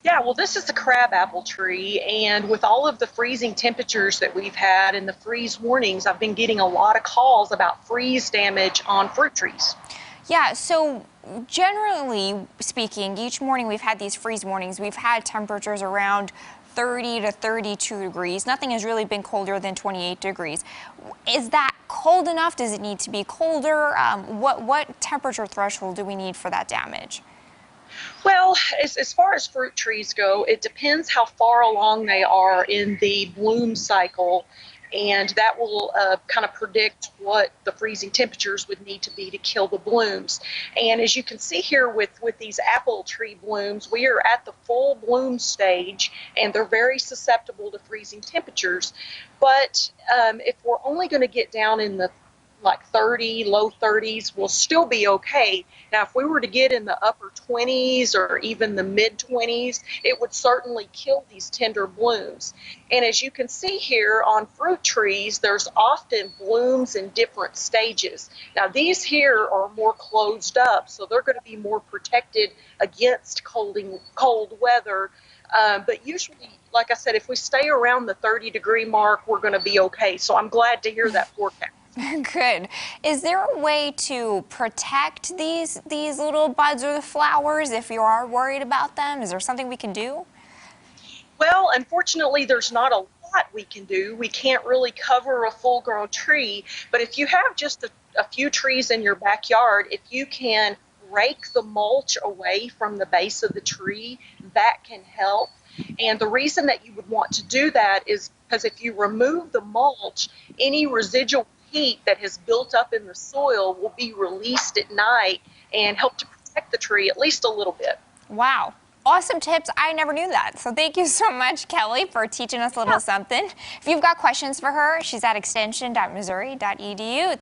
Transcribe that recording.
Yeah, well, this is a crabapple tree, and with all of the freezing temperatures that we've had and the freeze warnings, I've been getting a lot of calls about freeze damage on fruit trees. Yeah, so generally speaking, each morning we've had these freeze warnings. We've had temperatures around 30 to 32 degrees. Nothing has really been colder than 28 degrees. Is that cold enough? Does it need to be colder? What temperature threshold do we need for that damage? Well, as far as fruit trees go, it depends how far along they are in the bloom cycle, and that will kind of predict what the freezing temperatures would need to be to kill the blooms. And as you can see here with these apple tree blooms, we are at the full bloom stage, and they're very susceptible to freezing temperatures. But if we're only going to get down in the like 30, low 30s, will still be okay. Now, if we were to get in the upper 20s or even the mid 20s, it would certainly kill these tender blooms. And as you can see here on fruit trees, there's often blooms in different stages. Now, these here are more closed up, so they're going to be more protected against cold weather. But usually, like I said, if we stay around the 30-degree mark, we're going to be okay. So I'm glad to hear that forecast. Good. Is there a way to protect these little buds or the flowers if you are worried about them? Is there something we can do? Well, unfortunately, there's not a lot we can do. We can't really cover a full-grown tree, but if you have just a few trees in your backyard, if you can rake the mulch away from the base of the tree, that can help. And the reason that you would want to do that is because if you remove the mulch, any residual heat that has built up in the soil will be released at night and help to protect the tree at least a little bit. Wow. Awesome tips. I never knew that. So thank you so much, Kelly, for teaching us a little something. If you've got questions for her, she's at extension.missouri.edu.